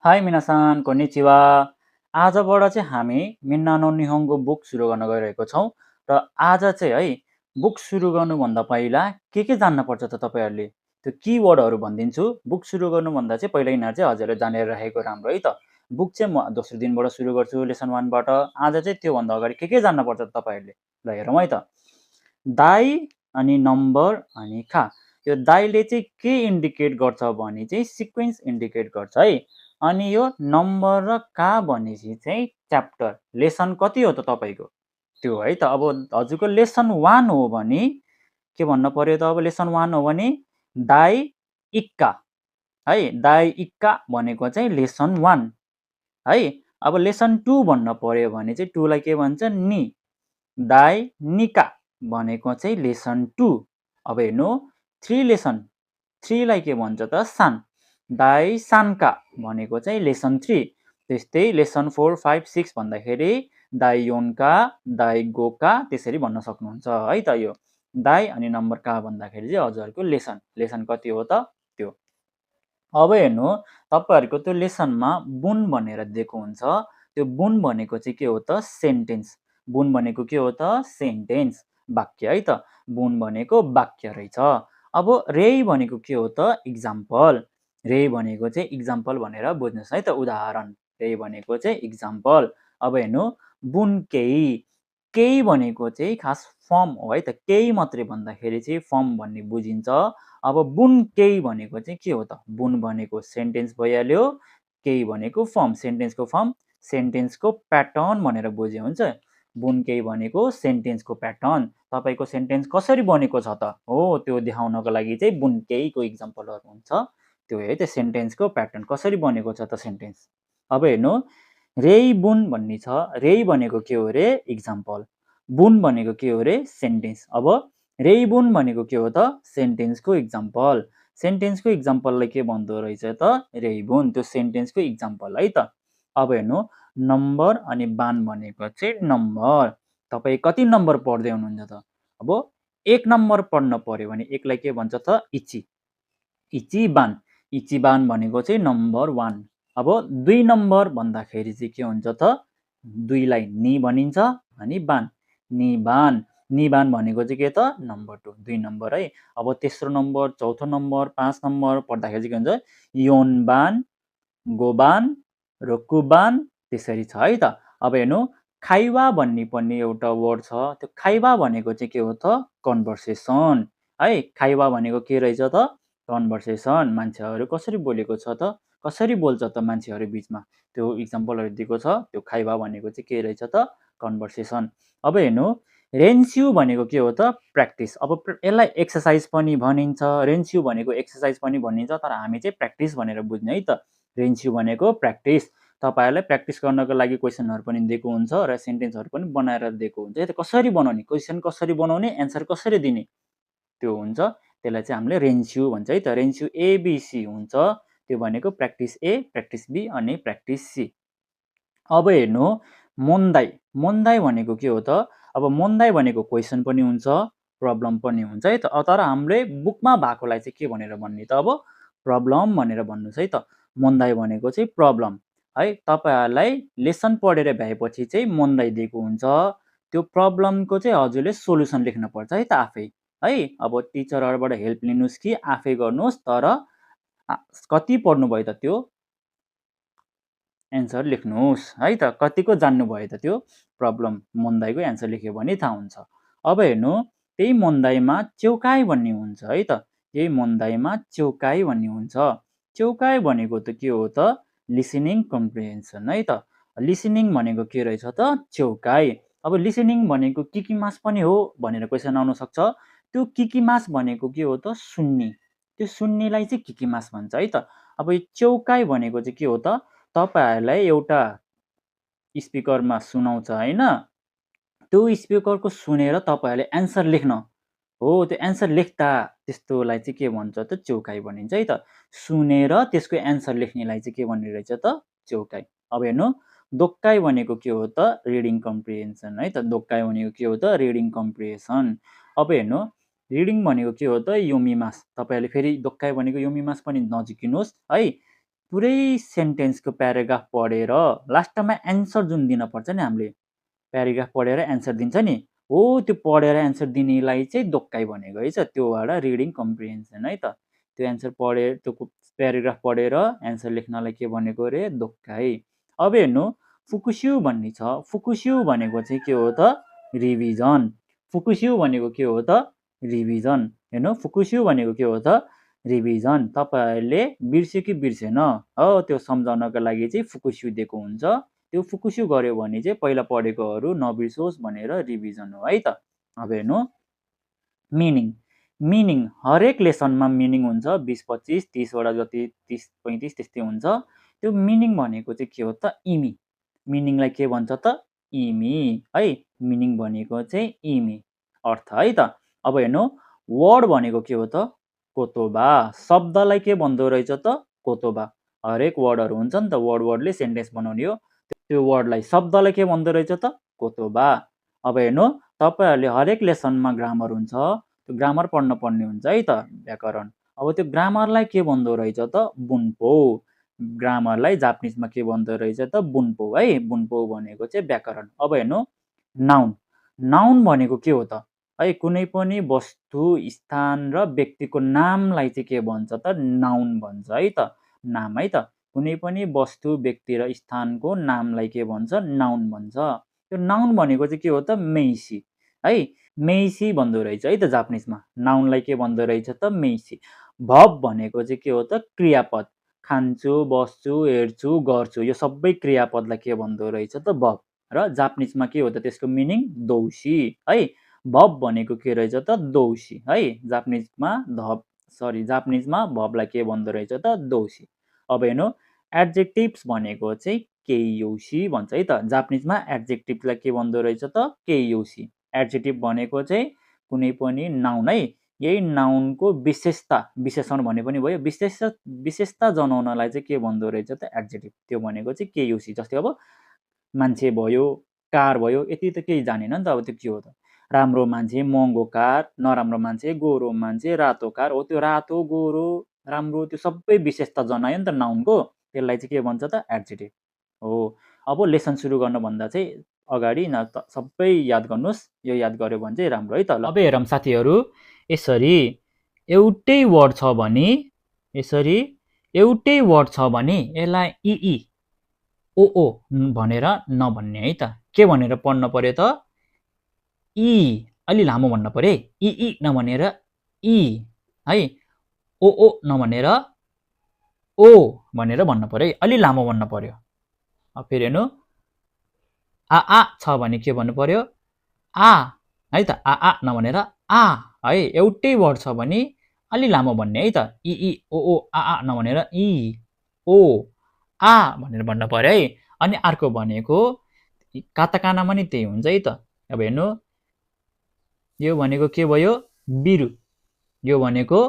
High मिनासान, konnichiwa. आजबाट चाहिँ हामी मिन्ना no निहोङ्गो book सुरु गर्न गइरहेको छौँ र आज चाहिँ है बुक सुरु गर्नुभन्दा पहिला के जान्नुपर्छ त तपाईँहरूले? त्यो किवर्डहरू भनिदिन्छु। बुक सुरु गर्नुभन्दा चाहिँ पहिला यिनीहरू चाहिँ हजुरले जानेर राखेको राम्रो है त। बुक चाहिँ म दोस्रो दिनबाट सुरु गर्छु लेसन 1 बाट। आज चाहिँ त्योभन्दा अगाडि के जान्नुपर्छ त तपाईँहरूले? ल हेरौँ है त। दाई अनि नम्बर अनि खा। यो दाईले चाहिँ के इन्डिकेट गर्छ भने चाहिँ सिक्वेन्स इन्डिकेट गर्छ है। अनि यो नम्बर र का भनेपछि चाहिँ च्याप्टर लेसन कति हो त तपाईँको त्यो है त। अब हजुरको लेसन 1 हो भने के भन्नु पर्यो त। अब लेसन 1 हो भने दाई इक्का है। दाई इक्का भनेको चाहिँ लेसन 1 है। अब लेसन 2 भन्न पर्यो भने चाहिँ 2 लाई के भन्छ नि। दाई निका भनेको चाहिँ लेसन 2। अब हेर्नु 3 लेसन 3 लाई के भन्छ त सान। दाई सानका भनेको चाहिँ लेसन 3। त्यस्तै लेसन 4 5 6 भन्दाखेरि दाई योनका दाई गोका त्यसरी भन्न सक्नुहुन्छ है त। यो दाई अनि नम्बर का भन्दाखेरि चाहिँ हजुरहरूको लेसन कति हो त त्यो। अब हेर्नु तपाईँहरूको त्यो लेसनमा बुन भनेर दिएको हुन्छ। त्यो बुन भनेको चाहिँ के हो त सेन्टेन्स। बुन भनेको के हो त सेन्टेन्स वाक्य है त। बुन भनेको वाक्य रहेछ। अब रेई भनेको के हो त इक्जाम्पल। रेई भनेको चाहिँ इक्जाम्पल भनेर बुझ्नुहोस् है त उदाहरण। रेई भनेको चाहिँ इक्जाम्पल। अब हेर्नु बुन केही केही भनेको चाहिँ खास फर्म हो है त। केही मात्रै भन्दाखेरि चाहिँ फर्म भन्ने बुझिन्छ। अब बुन केही भनेको चाहिँ के हो त। बुन भनेको सेन्टेन्स भइहाल्यो। केही भनेको फर्म सेन्टेन्सको फर्म सेन्टेन्सको प्याटर्न भनेर बुझ्यो हुन्छ। बुन केही भनेको सेन्टेन्सको प्याटर्न। तपाईँको सेन्टेन्स कसरी बनेको छ त हो त्यो देखाउनको लागि चाहिँ बुन केहीको इक्जाम्पलहरू हुन्छ। त्यो है त्यो सेन्टेन्सको प्याटर्न कसरी बनेको छ त सेन्टेन्स। अब हेर्नु रेई बुन भन्ने छ। रेई भनेको के हो रे इक्जाम्पल। बुन भनेको के हो रे सेन्टेन्स। अब रेई बुन भनेको के हो त सेन्टेन्सको इक्जाम्पल। सेन्टेन्सको इक्जाम्पललाई के भन्दो रहेछ त रेई बुन। त्यो सेन्टेन्सको इक्जाम्पल है त। अब हेर्नु नम्बर अनि बान भनेको चाहिँ नम्बर। तपाईँ कति नम्बर पढ्दै हुनुहुन्छ त। अब 1 नम्बर पढ्न पर्यो भने 1 लाई के भन्छ त इची इचिबान। इचिबान भनेको चाहिँ नम्बर 1। अब 2 नम्बर भन्दाखेरि चाहिँ के हुन्छ त 2 लाई नि भनिन्छ अनि बान निबान। निबान भनेको चाहिँ के त नम्बर 2 2 नम्बर है। अब तेस्रो नम्बर चौथो नम्बर 5 नम्बर पढ्दाखेरि चाहिँ के हुन्छ योनबान गोबान रोकुबान त्यसरी छ है त। अब हेर्नु खाइवा भन्ने पनि एउटा वर्ड छ। त्यो खाइवा भनेको चाहिँ के हो त कन्भर्सेसन है। खाइवा भनेको के रहेछ त कन्भर्सेसन। मान्छेहरू कसरी बोलेको छ त कसरी बोल्छ त मान्छेहरू बिचमा त्यो इक्जाम्पलहरू दिएको छ। त्यो खाइवा भनेको चाहिँ के रहेछ त कन्भर्सेसन। अब हेर्नु रेन्स्यु भनेको के हो त प्र्याक्टिस। अब यसलाई एक्सर्साइज पनि भनिन्छ रेन्स्यु भनेको एक्सर्साइज पनि भनिन्छ तर हामी चाहिँ प्र्याक्टिस भनेर बुझ्ने है त। रेन्स्यु भनेको प्र्याक्टिस। तपाईँहरूलाई प्र्याक्टिस गर्नको लागि क्वेसनहरू पनि दिएको हुन्छ र सेन्टेन्सहरू पनि बनाएर दिएको हुन्छ। त्यो कसरी बनाउने क्वेसन कसरी बनाउने एन्सर कसरी दिने त्यो हुन्छ। त्यसलाई चाहिँ हामीले रेन्स्यु भन्छ है त। रेन्स्यु एबिसी हुन्छ। त्यो भनेको प्र्याक्टिस ए प्र्याक्टिस बी अनि प्र्याक्टिस सी। अब हेर्नु मोन्दाई मोन्दाई भनेको के हो त। अब मोन्दाई भनेको क्वेसन पनि हुन्छ प्रब्लम पनि हुन्छ है त। तर हामीले बुकमा भएकोलाई चाहिँ के भनेर भन्ने त अब प्रब्लम भनेर भन्नुहोस् है त। मोन्दाई भनेको चाहिँ प्रब्लम है। तपाईँहरूलाई लेसन पढेर भ्याएपछि चाहिँ मोन्दाई दिएको हुन्छ। त्यो प्रब्लमको चाहिँ हजुरले सोल्युसन लेख्नुपर्छ है त आफै है। अब टिचरहरूबाट हेल्प लिनुहोस् कि आफै गर्नुहोस् तर कति पढ्नुभयो त त्यो एन्सर लेख्नुहोस् है त। कतिको जान्नुभयो त त्यो प्रब्लम मोन्दाईको एन्सर लेख्यो भने थाहा हुन्छ। अब हेर्नु त्यही मोन्दाईमा चौकाइ भन्ने हुन्छ है त। यही मोन्दाईमा चौकाइ भन्ने हुन्छ। चौकाइ भनेको त के हो त लिसनिङ कम्प्रिहेन्सन है त। लिसनिङ भनेको के रहेछ त चौकाइ। अब लिसनिङ भनेको किकिमास पनि हो भनेर क्वेसन आउन सक्छ। त्यो किकिमास भनेको के हो त सुन्ने। त्यो सुन्नेलाई चाहिँ किकिमास भन्छ है त। अब यो चौकाइ भनेको चाहिँ के हो त तपाईँहरूलाई एउटा स्पिकरमा सुनाउँछ होइन। त्यो स्पिकरको सुनेर तपाईँहरूले एन्सर लेख्न हो। त्यो एन्सर लेख्दा त्यस्तोलाई चाहिँ के भन्छ त चौकाइ भनिन्छ है त। सुनेर त्यसको एन्सर लेख्नेलाई चाहिँ के भन्ने रहेछ त चौकाइ। अब हेर्नु दोक्काइ भनेको के हो त रिडिङ कम्प्रिहेन्सन है त। दोक्काइ भनेको के हो त रिडिङ कम्प्रिहेन्सन। अब हेर्नु रिडिङ भनेको के हो त योमिमास। तपाईँहरूले फेरि दोक्काइ भनेको योमिमास पनि नजिकिनुहोस् है। पुरै सेन्टेन्सको प्याराग्राफ पढेर लास्टमा एन्सर जुन दिनपर्छ नि हामीले प्याराग्राफ पढेर एन्सर दिन्छ नि हो त्यो पढेर एन्सर दिनेलाई चाहिँ दोक्काइ भनेको है त्यो एउटा रिडिङ कम्प्रिहेन्सन है त त्यो एन्सर पढे त्यो प्याराग्राफ पढेर एन्सर लेख्नलाई के भनेको रे दोक्काइ अब हेर्नु फुकुस्यु भन्ने छ फुकुस्यु भनेको चाहिँ के हो त रिभिजन फुकुस्यु भनेको के हो त रिभिजन हेर्नु फुकुस्यु भनेको के हो त रिभिजन तपाईँहरूले बिर्स्यो कि बिर्सेन हो त्यो सम्झाउनको लागि चाहिँ फुकुस्यु दिएको हुन्छ त्यो फुकुस्यु गर्यो भने चाहिँ पहिला पढेकोहरू नबिर्सोस् भनेर रिभिजन हो है त अब हेर्नु मिनिङ मिनिङ हरेक लेसनमा मिनिङ हुन्छ 20-25 30वटा जति 30-35 त्यस्तै हुन्छ त्यो मिनिङ भनेको चाहिँ के हो त इमी मिनिङलाई के भन्छ त इमी है मिनिङ भनेको चाहिँ इमी अर्थ है त अब हेर्नु वर्ड भनेको के हो त कोतोबा शब्दलाई के भन्दो रहेछ त कोतोबा हरेक वर्डहरू हुन्छ नि त वर्डले सेन्टेन्स बनाउने हो त्यो वर्डलाई शब्दलाई के भन्दो रहेछ त कोतोबा अब हेर्नु तपाईँहरूले हरेक लेसनमा ग्रामर हुन्छ त्यो ग्रामर पढ्न पर्ने हुन्छ है त व्याकरण अब त्यो ग्रामरलाई के भन्दो रहेछ त बुन्पो ग्रामरलाई जापानिजमा के भन्दो रहेछ त बुन्पो है बुन्पो भनेको चाहिँ व्याकरण अब हेर्नु नाउन नाउन भनेको के हो त है कुनै पनि वस्तु स्थान र व्यक्तिको नामलाई चाहिँ के भन्छ त नाउन भन्छ है त नाम है त कुनै पनि वस्तु व्यक्ति र स्थानको नामलाई के भन्छ नाउन भन्छ त्यो नाउन भनेको चाहिँ के हो त मेइसी है मेइसी भन्दो रहेछ है त जापानिजमा नाउनलाई के भन्दो रहेछ त मेइसी भब भनेको चाहिँ के हो त क्रियापद खान्छु बस्छु हेर्छु गर्छु यो सबै क्रियापदलाई के भन्दो रहेछ त भब र जापानिजमा के हो त त्यसको मिनिङ दौसी है भब भनेको के रहेछ त दौसी है जापानिजमा भबलाई के भन्दो रहेछ त दौसी अब हेर्नु एडजेक्टिभ्स भनेको चाहिँ केयुसी भन्छ है त जापानिजमा एडजेक्टिभलाई के भन्दो रहेछ त केयुसी एडजेक्टिभ भनेको चाहिँ कुनै पनि नाउन है यही नाउनको विशेषता विशेषण भने पनि भयो विशेषता जनाउनलाई चाहिँ के भन्दो रहेछ त एडजेक्टिभ त्यो भनेको चाहिँ केयुसी जस्तै अब मान्छे भयो कार भयो यति त केही जानेन नि त अब त्यो के हो त राम्रो मान्छे महँगो कार नराम्रो मान्छे गोरो मान्छे रातो कार हो त्यो रातो गोरो राम्रो त्यो सबै विशेषता जनायो नि त नाउनको त्यसलाई चाहिँ के भन्छ त एडजेक्टिभ हो अब लेसन सुरु गर्नुभन्दा चाहिँ अगाडि सबै याद गर्नुहोस् यो याद गर्यो भने चाहिँ राम्रो है त ल अब हेरौँ साथीहरू यसरी एउटै वर्ड छ भने यसलाई इ ओ भनेर नभन्ने है त के भनेर पढ्न पर्यो त इ अलि लामो भन्न पर्यो इ नभनेर इ है ओ नभनेर ओ भनेर भन्न पर्यो है अलि लामो भन्न पर्यो अब फेरि हेर्नु आ छ भने के भन्नु पर्यो आ है त आ नभनेर आ है एउटै वर्ड छ भने अलि लामो भन्ने है त इ ओ आ नभनेर इ ओ आ भनेर भन्न पर्यो है अनि अर्को भनेको काताकानामा नि त्यही हुन्छ है त अब हेर्नु यो भनेको के भयो बिरु यो भनेको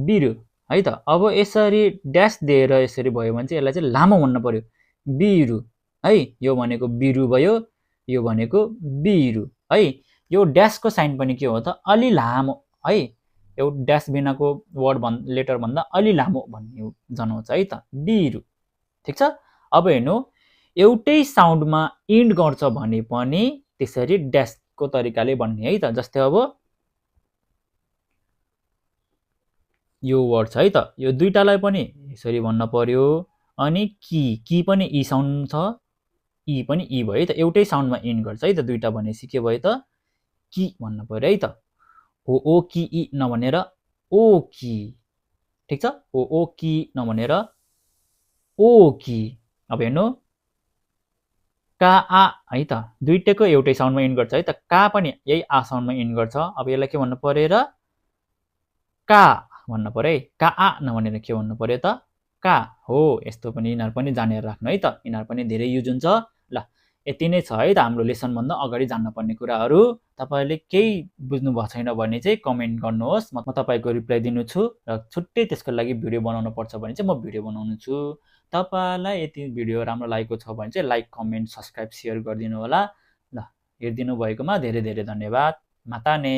बिरु है त अब यसरी ड्यास दिएर यसरी भयो भने चाहिँ यसलाई चाहिँ लामो भन्न पर्यो बिरु है यो भनेको बिरु भयो यो भनेको बिरु है यो ड्यासको साइन पनि के हो त अलि लामो है यो ड्यास बिनाको वर्ड लेटर भन्दा अलि लामो भन्ने जनाउँछ है त बिरु ठिक छ अब हेर्नु एउटै साउन्डमा इन्ड गर्छ भने पनि त्यसरी ड्यासको तरिकाले भन्ने है त जस्तै अब यो वर्ड छ है त यो दुईटालाई पनि यसरी भन्न पर्यो अनि की पनि इ साउन्ड छ इ पनि इ भयो है त एउटै साउन्डमा इन्ड गर्छ है त दुईटा भनेपछि के भयो त की भन्न पर्यो है त ओ की इ नभनेर ओ की ठिक छ ओ की नभनेर ओ की अब हेर्नु का आ है त दुईटैको एउटै साउन्डमा इन्ड गर्छ है त का पनि यही आ साउन्डमा इन्ड गर्छ अब यसलाई के भन्नु पर्यो र का भन्न पर्यो है का आ नभनेर के भन्नु पर्यो त का हो यस्तो पनि यिनीहरू पनि जानेर राख्नु है त यिनीहरू पनि धेरै युज हुन्छ ल यति नै छ है त हाम्रो लेसनभन्दा अगाडि जान्नुपर्ने कुराहरू तपाईँहरूले केही बुझ्नु भएको छैन भने चाहिँ कमेन्ट गर्नुहोस् म तपाईँको रिप्लाई दिनेछु र छुट्टै त्यसको लागि भिडियो बनाउनु पर्छ भने चाहिँ म भिडियो बनाउनु छु तपाईँलाई यति भिडियो राम्रो लागेको छ भने चाहिँ लाइक कमेन्ट सब्सक्राइब सेयर गरिदिनु होला ल हेरिदिनु भएकोमा धेरै धेरै धन्यवाद माताने